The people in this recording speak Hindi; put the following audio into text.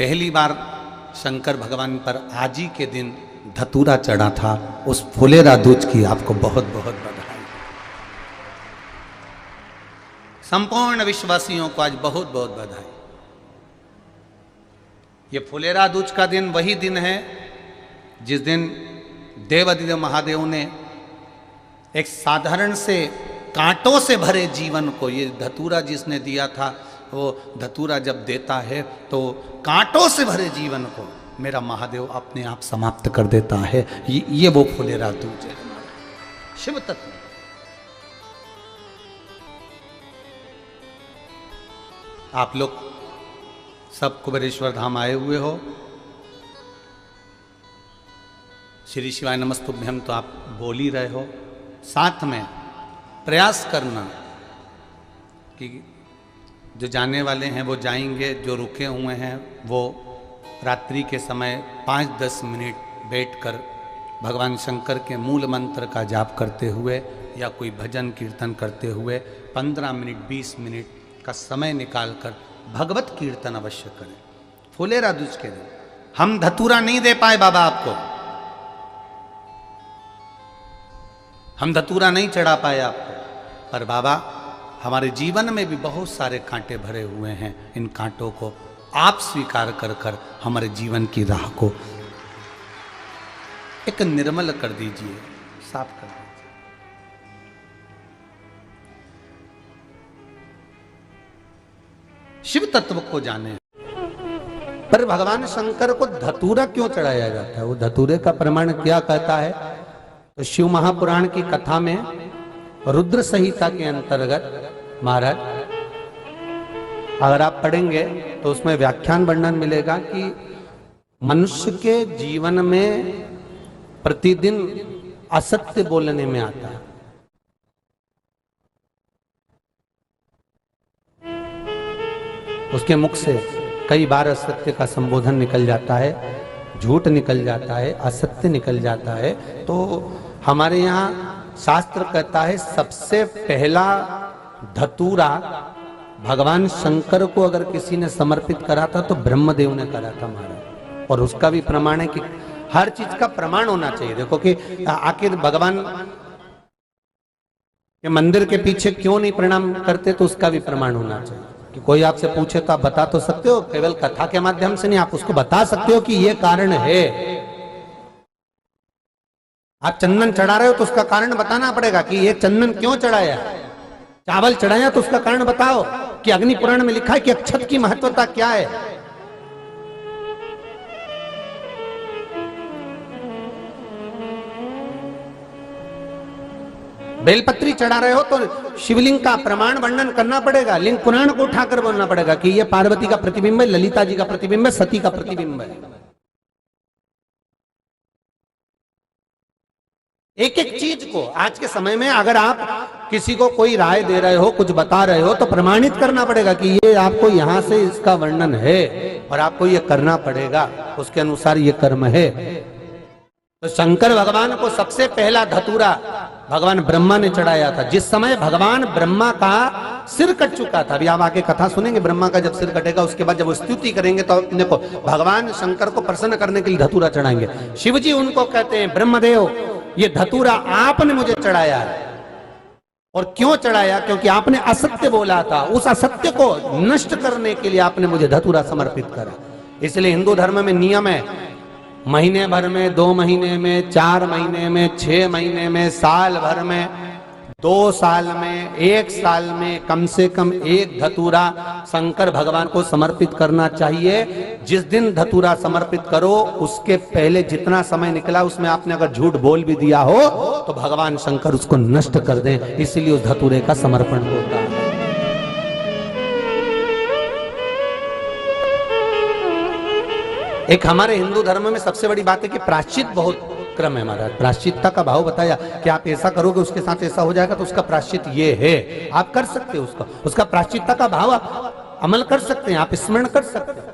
पहली बार शंकर भगवान पर आज ही के दिन धतूरा चढ़ा था, उस फुलेरा दूज की आपको बहुत बहुत बधाई। संपूर्ण विश्ववासियों को आज बहुत बहुत बधाई। ये फुलेरा दूज का दिन वही दिन है जिस दिन देवादिदेव महादेव ने एक साधारण से कांटों से भरे जीवन को, ये धतूरा जिसने दिया था वो धतूरा जब देता है तो कांटों से भरे जीवन को मेरा महादेव अपने आप समाप्त कर देता है। ये वो फुलेरा दूज है शिव तत्व। आप लोग सब कुबेरेश्वर धाम आए हुए हो। श्री शिवाय नमस्तुभ्यम तो आप बोल ही रहे हो। साथ में प्रयास करना कि जो जाने वाले हैं वो जाएंगे, जो रुके हुए हैं वो रात्रि के समय 5-10 मिनट बैठकर भगवान शंकर के मूल मंत्र का जाप करते हुए या कोई भजन कीर्तन करते हुए 15 मिनट 20 मिनट का समय निकालकर भगवत कीर्तन अवश्य करें। फुलेरा दूज के दिन हम धतूरा नहीं दे पाए बाबा आपको, हम धतूरा नहीं चढ़ा पाए आपको, पर बाबा हमारे जीवन में भी बहुत सारे कांटे भरे हुए हैं। इन कांटों को आप स्वीकार कर कर हमारे जीवन की राह को एक निर्मल कर दीजिए, साफ कर दीजिए। शिव तत्व को जाने। पर भगवान शंकर को धतूरा क्यों चढ़ाया जाता है, वो धतूरे का प्रमाण क्या कहता है? तो शिव महापुराण की कथा में रुद्र संहिता के अंतर्गत महाराज अगर आप पढ़ेंगे तो उसमें व्याख्यान वर्णन मिलेगा कि मनुष्य के जीवन में प्रतिदिन असत्य बोलने में आता है। उसके मुख से कई बार असत्य का संबोधन निकल जाता है, झूठ निकल जाता है, असत्य निकल जाता है। तो हमारे यहाँ शास्त्र कहता है सबसे पहला धतूरा भगवान शंकर को अगर किसी ने समर्पित करा था तो ब्रह्मदेव ने करा था महाराज। और उसका भी प्रमाण है कि हर चीज का प्रमाण होना चाहिए। देखो कि आखिर भगवान के मंदिर के पीछे क्यों नहीं प्रणाम करते, तो उसका भी प्रमाण होना चाहिए। कि कोई आपसे पूछे तो आप बता तो सकते हो, केवल कथा के माध्यम से नहीं, आप उसको बता सकते हो कि ये कारण है। आप चंदन चढ़ा रहे हो तो उसका कारण बताना पड़ेगा कि ये चंदन क्यों चढ़ाया। चावल चढ़ाया तो उसका कारण बताओ कि अग्नि पुराण में लिखा है कि अक्षत की महत्वता क्या है। बेलपत्री चढ़ा रहे हो तो शिवलिंग का प्रमाण वर्णन करना पड़ेगा, लिंग पुराण को उठाकर बोलना पड़ेगा कि यह पार्वती का प्रतिबिंब है, ललिता जी का प्रतिबिंब है, सती का प्रतिबिंब है। एक एक चीज को आज के समय में अगर आप किसी को कोई राय दे रहे हो, कुछ बता रहे हो, तो प्रमाणित करना पड़ेगा कि ये आपको यहां से इसका वर्णन है और आपको ये करना पड़ेगा, उसके अनुसार ये कर्म है। तो शंकर भगवान को सबसे पहला धतूरा भगवान ब्रह्मा ने चढ़ाया था। जिस समय भगवान ब्रह्मा का सिर कट चुका था, अभी आप आगे कथा सुनेंगे, ब्रह्मा का जब सिर कटेगा उसके बाद जब वो स्तुति करेंगे तो देखो भगवान शंकर को प्रसन्न करने के लिए धतूरा चढ़ाएंगे। शिव जी उनको कहते हैं ब्रह्मदेव ये धतूरा आपने मुझे चढ़ाया है। और क्यों चढ़ाया? क्योंकि आपने असत्य बोला था, उस असत्य को नष्ट करने के लिए आपने मुझे धतूरा समर्पित करा। इसलिए हिंदू धर्म में नियम है, महीने भर में, 2 महीने में, 4 महीने में, 6 महीने में, साल भर में, 2 साल में, 1 साल में कम से कम 1 धतूरा शंकर भगवान को समर्पित करना चाहिए। जिस दिन धतूरा समर्पित करो उसके पहले जितना समय निकला उसमें आपने अगर झूठ बोल भी दिया हो तो भगवान शंकर उसको नष्ट कर दें, इसलिए उस धतूरे का समर्पण होता है। एक हमारे हिंदू धर्म में सबसे बड़ी बात है कि प्रायश्चित बहुत क्रम है महाराज। प्रायश्चितता का भाव बताया कि आप ऐसा करोगे उसके साथ ऐसा हो जाएगा, तो उसका प्रायश्चित ये है। आप कर सकते हो उसका प्रायश्चितता का भाव आप अमल कर सकते हैं, आप स्मरण कर सकते हैं।